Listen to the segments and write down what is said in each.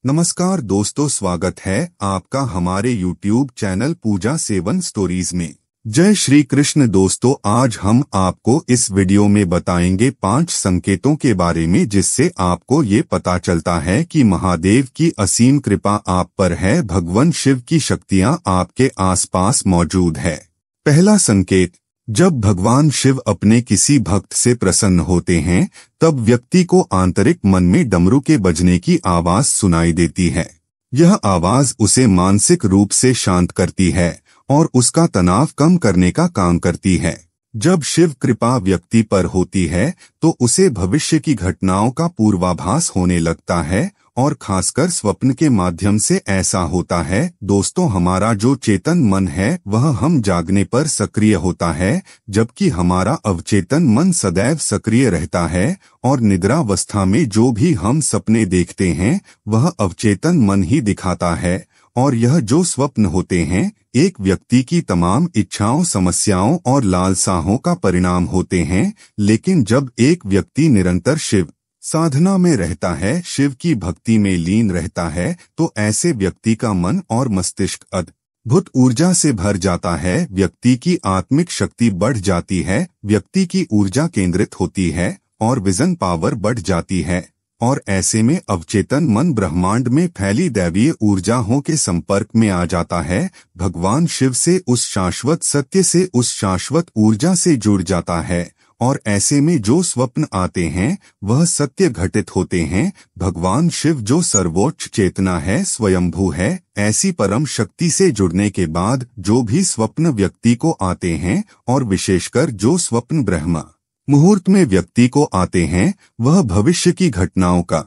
नमस्कार दोस्तों, स्वागत है आपका हमारे YouTube चैनल पूजा सेवन स्टोरीज में। जय श्री कृष्ण दोस्तों, आज हम आपको इस वीडियो में बताएंगे 5 संकेतों के बारे में जिससे आपको ये पता चलता है कि महादेव की असीम कृपा आप पर है, भगवान शिव की शक्तियाँ आपके आसपास मौजूद है। पहला संकेत, जब भगवान शिव अपने किसी भक्त से प्रसन्न होते हैं तब व्यक्ति को आंतरिक मन में डमरू के बजने की आवाज सुनाई देती है। यह आवाज उसे मानसिक रूप से शांत करती है और उसका तनाव कम करने का काम करती है। जब शिव कृपा व्यक्ति पर होती है तो उसे भविष्य की घटनाओं का पूर्वाभास होने लगता है और खासकर स्वप्न के माध्यम से ऐसा होता है। दोस्तों, हमारा जो चेतन मन है वह हम जागने पर सक्रिय होता है, जबकि हमारा अवचेतन मन सदैव सक्रिय रहता है और निद्रावस्था में जो भी हम सपने देखते हैं वह अवचेतन मन ही दिखाता है। और यह जो स्वप्न होते हैं एक व्यक्ति की तमाम इच्छाओं, समस्याओं और लालसाओं का परिणाम होते हैं। लेकिन जब एक व्यक्ति निरंतर शिव साधना में रहता है, शिव की भक्ति में लीन रहता है, तो ऐसे व्यक्ति का मन और मस्तिष्क अद्भुत ऊर्जा से भर जाता है। व्यक्ति की आत्मिक शक्ति बढ़ जाती है, व्यक्ति की ऊर्जा केंद्रित होती है और विजन पावर बढ़ जाती है। और ऐसे में अवचेतन मन ब्रह्मांड में फैली दैवीय ऊर्जाओं के संपर्क में आ जाता है। भगवान शिव से, उस शाश्वत सत्य से, उस शाश्वत ऊर्जा से जुड़ जाता है और ऐसे में जो स्वप्न आते हैं वह सत्य घटित होते हैं। भगवान शिव जो सर्वोच्च चेतना है, स्वयंभू है, ऐसी परम शक्ति से जुड़ने के बाद जो भी स्वप्न व्यक्ति को आते हैं और विशेषकर जो स्वप्न ब्रह्म मुहूर्त में व्यक्ति को आते हैं वह भविष्य की घटनाओं का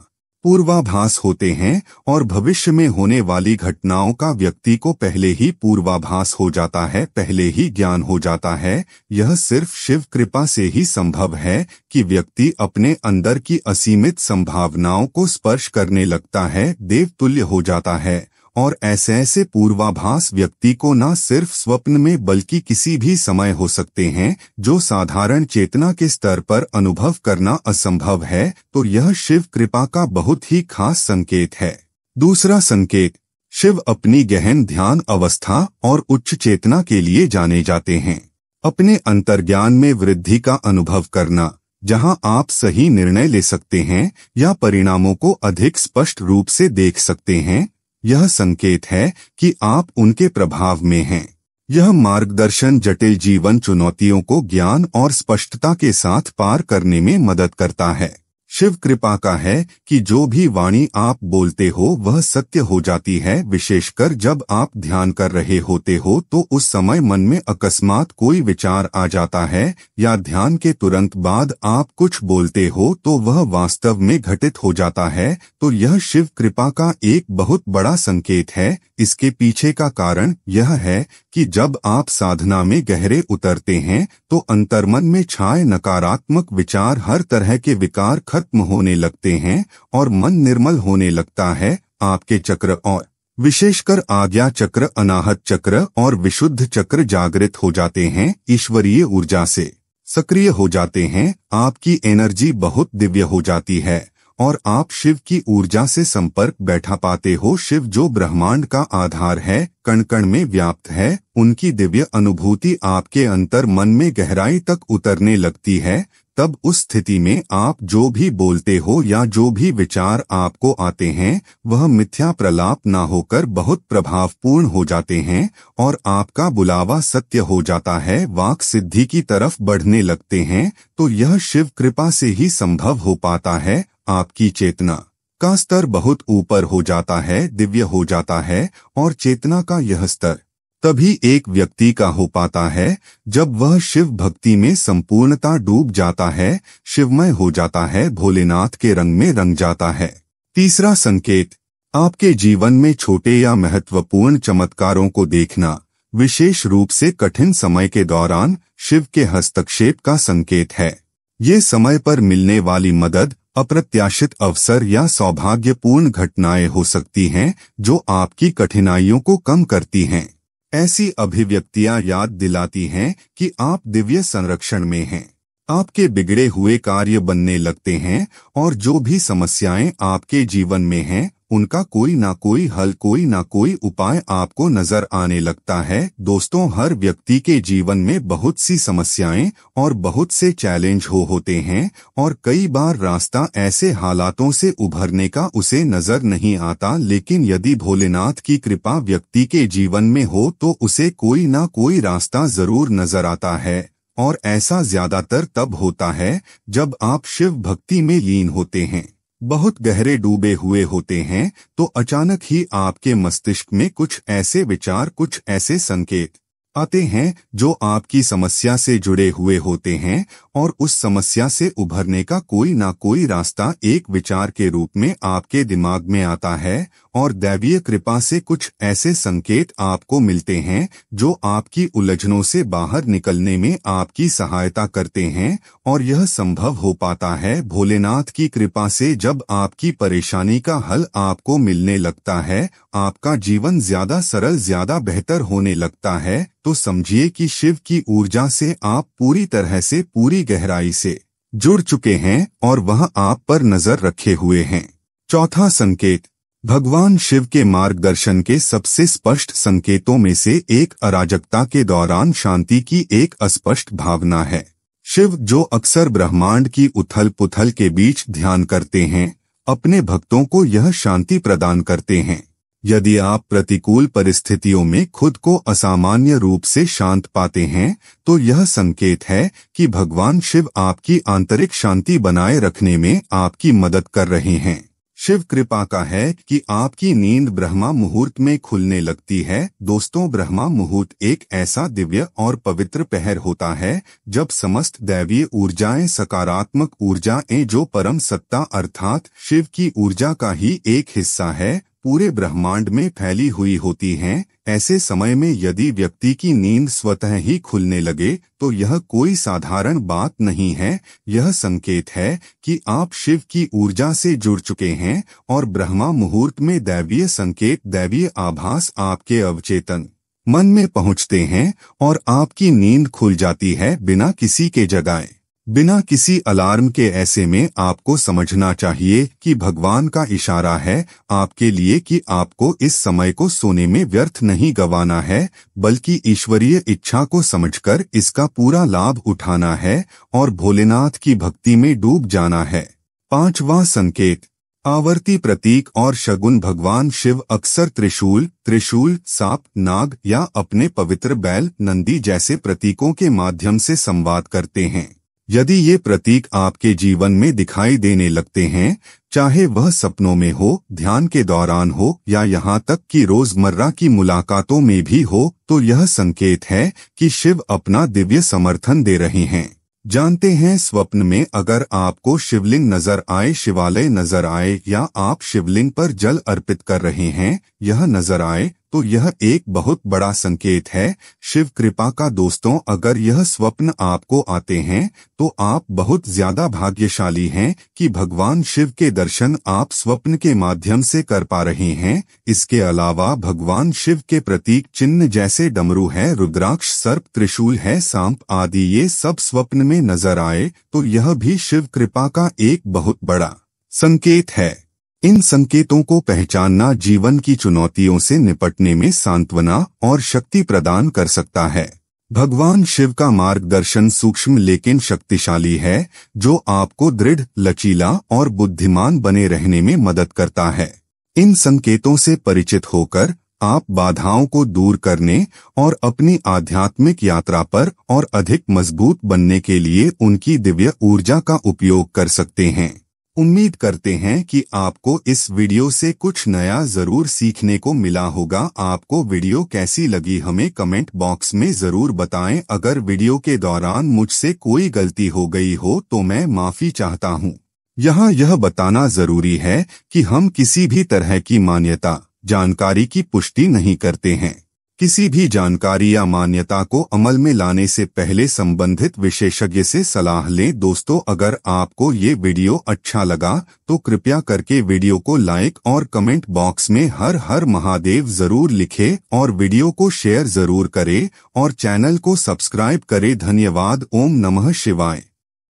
पूर्वाभास होते हैं और भविष्य में होने वाली घटनाओं का व्यक्ति को पहले ही पूर्वाभास हो जाता है, पहले ही ज्ञान हो जाता है। यह सिर्फ शिव कृपा से ही संभव है कि व्यक्ति अपने अंदर की असीमित संभावनाओं को स्पर्श करने लगता है, देवतुल्य हो जाता है। और ऐसे पूर्वाभास व्यक्ति को न सिर्फ स्वप्न में बल्कि किसी भी समय हो सकते हैं, जो साधारण चेतना के स्तर पर अनुभव करना असंभव है। तो यह शिव कृपा का बहुत ही खास संकेत है। दूसरा संकेत, शिव अपनी गहन ध्यान अवस्था और उच्च चेतना के लिए जाने जाते हैं। अपने अंतर्ज्ञान में वृद्धि का अनुभव करना, जहां आप सही निर्णय ले सकते हैं या परिणामों को अधिक स्पष्ट रूप से देख सकते हैं, यह संकेत है कि आप उनके प्रभाव में हैं। यह मार्गदर्शन जटिल जीवन चुनौतियों को ज्ञान और स्पष्टता के साथ पार करने में मदद करता है। शिव कृपा का है कि जो भी वाणी आप बोलते हो वह सत्य हो जाती है। विशेषकर जब आप ध्यान कर रहे होते हो तो उस समय मन में अकस्मात कोई विचार आ जाता है या ध्यान के तुरंत बाद आप कुछ बोलते हो तो वह वास्तव में घटित हो जाता है। तो यह शिव कृपा का एक बहुत बड़ा संकेत है। इसके पीछे का कारण यह है कि जब आप साधना में गहरे उतरते हैं तो अंतर्मन में छाए नकारात्मक विचार, हर तरह के विकार खत्म होने लगते हैं और मन निर्मल होने लगता है। आपके चक्र और विशेषकर आज्ञा चक्र, अनाहत चक्र और विशुद्ध चक्र जागृत हो जाते हैं, ईश्वरीय ऊर्जा से सक्रिय हो जाते हैं। आपकी एनर्जी बहुत दिव्य हो जाती है और आप शिव की ऊर्जा से संपर्क बैठा पाते हो। शिव जो ब्रह्मांड का आधार है, कण कण में व्याप्त है, उनकी दिव्य अनुभूति आपके अंतर मन में गहराई तक उतरने लगती है। तब उस स्थिति में आप जो भी बोलते हो या जो भी विचार आपको आते हैं वह मिथ्या प्रलाप न होकर बहुत प्रभावपूर्ण हो जाते हैं और आपका बुलावा सत्य हो जाता है, वाक सिद्धि की तरफ बढ़ने लगते हैं। तो यह शिव कृपा से ही संभव हो पाता है। आपकी चेतना का स्तर बहुत ऊपर हो जाता है, दिव्य हो जाता है और चेतना का यह स्तर तभी एक व्यक्ति का हो पाता है जब वह शिव भक्ति में संपूर्णता डूब जाता है, शिवमय हो जाता है, भोलेनाथ के रंग में रंग जाता है। तीसरा संकेत, आपके जीवन में छोटे या महत्वपूर्ण चमत्कारों को देखना, विशेष रूप से कठिन समय के दौरान शिव के हस्तक्षेप का संकेत है। ये समय पर मिलने वाली मदद, अप्रत्याशित अवसर या सौभाग्यपूर्ण घटनाएं हो सकती हैं जो आपकी कठिनाइयों को कम करती हैं। ऐसी अभिव्यक्तियां याद दिलाती हैं कि आप दिव्य संरक्षण में हैं। आपके बिगड़े हुए कार्य बनने लगते हैं और जो भी समस्याएं आपके जीवन में हैं उनका कोई ना कोई हल, कोई ना कोई उपाय आपको नजर आने लगता है। दोस्तों, हर व्यक्ति के जीवन में बहुत सी समस्याएं और बहुत से चैलेंज होते हैं और कई बार रास्ता ऐसे हालातों से उभरने का उसे नजर नहीं आता, लेकिन यदि भोलेनाथ की कृपा व्यक्ति के जीवन में हो तो उसे कोई ना कोई रास्ता जरूर नजर आता है। और ऐसा ज्यादातर तब होता है जब आप शिव भक्ति में लीन होते हैं, बहुत गहरे डूबे हुए होते हैं, तो अचानक ही आपके मस्तिष्क में कुछ ऐसे विचार, कुछ ऐसे संकेत आते हैं जो आपकी समस्या से जुड़े हुए होते हैं और उस समस्या से उभरने का कोई ना कोई रास्ता एक विचार के रूप में आपके दिमाग में आता है और दैवीय कृपा से कुछ ऐसे संकेत आपको मिलते हैं जो आपकी उलझनों से बाहर निकलने में आपकी सहायता करते हैं। और यह संभव हो पाता है भोलेनाथ की कृपा से। जब आपकी परेशानी का हल आपको मिलने लगता है, आपका जीवन ज्यादा सरल, ज्यादा बेहतर होने लगता है, तो समझिए कि शिव की ऊर्जा से आप पूरी तरह से, पूरी गहराई से जुड़ चुके हैं और वह आप पर नजर रखे हुए हैं। चौथा संकेत, भगवान शिव के मार्गदर्शन के सबसे स्पष्ट संकेतों में से एक अराजकता के दौरान शांति की एक अस्पष्ट भावना है। शिव, जो अक्सर ब्रह्मांड की उथल पुथल के बीच ध्यान करते हैं, अपने भक्तों को यह शांति प्रदान करते हैं। यदि आप प्रतिकूल परिस्थितियों में खुद को असामान्य रूप से शांत पाते हैं, तो यह संकेत है कि भगवान शिव आपकी आंतरिक शांति बनाए रखने में आपकी मदद कर रहे हैं। शिव कृपा का है कि आपकी नींद ब्रह्मा मुहूर्त में खुलने लगती है। दोस्तों, ब्रह्मा मुहूर्त एक ऐसा दिव्य और पवित्र पहर होता है जब समस्त दैवीय ऊर्जाएं, सकारात्मक ऊर्जाएं जो परम सत्ता अर्थात शिव की ऊर्जा का ही एक हिस्सा है, पूरे ब्रह्मांड में फैली हुई होती हैं। ऐसे समय में यदि व्यक्ति की नींद स्वतः ही खुलने लगे तो यह कोई साधारण बात नहीं है। यह संकेत है कि आप शिव की ऊर्जा से जुड़ चुके हैं और ब्रह्मा मुहूर्त में दैवीय संकेत, दैवीय आभास आपके अवचेतन मन में पहुंचते हैं और आपकी नींद खुल जाती है बिना किसी के जगाए, बिना किसी अलार्म के। ऐसे में आपको समझना चाहिए कि भगवान का इशारा है आपके लिए कि आपको इस समय को सोने में व्यर्थ नहीं गंवाना है, बल्कि ईश्वरीय इच्छा को समझकर इसका पूरा लाभ उठाना है और भोलेनाथ की भक्ति में डूब जाना है। पांचवां संकेत, आवर्ती प्रतीक और शगुन। भगवान शिव अक्सर त्रिशूल, सांप, नाग या अपने पवित्र बैल, नंदी जैसे प्रतीकों के माध्यम से संवाद करते हैं। यदि ये प्रतीक आपके जीवन में दिखाई देने लगते हैं, चाहे वह सपनों में हो, ध्यान के दौरान हो या यहाँ तक कि रोजमर्रा की मुलाकातों में भी हो, तो यह संकेत है कि शिव अपना दिव्य समर्थन दे रहे हैं। जानते हैं, स्वप्न में अगर आपको शिवलिंग नजर आए, शिवालय नजर आए या आप शिवलिंग पर जल अर्पित कर रहे हैं, यह नजर आए, तो यह एक बहुत बड़ा संकेत है शिव कृपा का। दोस्तों, अगर यह स्वप्न आपको आते हैं तो आप बहुत ज्यादा भाग्यशाली हैं कि भगवान शिव के दर्शन आप स्वप्न के माध्यम से कर पा रहे हैं। इसके अलावा भगवान शिव के प्रतीक चिन्ह जैसे डमरू है, रुद्राक्ष, सर्प, त्रिशूल है, सांप आदि, ये सब स्वप्न में नजर आए तो यह भी शिव कृपा का एक बहुत बड़ा संकेत है। इन संकेतों को पहचानना जीवन की चुनौतियों से निपटने में सांत्वना और शक्ति प्रदान कर सकता है। भगवान शिव का मार्गदर्शन सूक्ष्म लेकिन शक्तिशाली है, जो आपको दृढ़, लचीला और बुद्धिमान बने रहने में मदद करता है। इन संकेतों से परिचित होकर आप बाधाओं को दूर करने और अपनी आध्यात्मिक यात्रा पर और अधिक मजबूत बनने के लिए उनकी दिव्य ऊर्जा का उपयोग कर सकते हैं। उम्मीद करते हैं कि आपको इस वीडियो से कुछ नया जरूर सीखने को मिला होगा। आपको वीडियो कैसी लगी हमें कमेंट बॉक्स में जरूर बताएं। अगर वीडियो के दौरान मुझसे कोई गलती हो गई हो तो मैं माफी चाहता हूं। यहाँ यह बताना जरूरी है कि हम किसी भी तरह की मान्यता, जानकारी की पुष्टि नहीं करते हैं। किसी भी जानकारी या मान्यता को अमल में लाने से पहले संबंधित विशेषज्ञ से सलाह लें। दोस्तों, अगर आपको ये वीडियो अच्छा लगा तो कृपया करके वीडियो को लाइक और कमेंट बॉक्स में हर हर महादेव जरूर लिखें और वीडियो को शेयर जरूर करें और चैनल को सब्सक्राइब करें। धन्यवाद। ओम नमः शिवाय।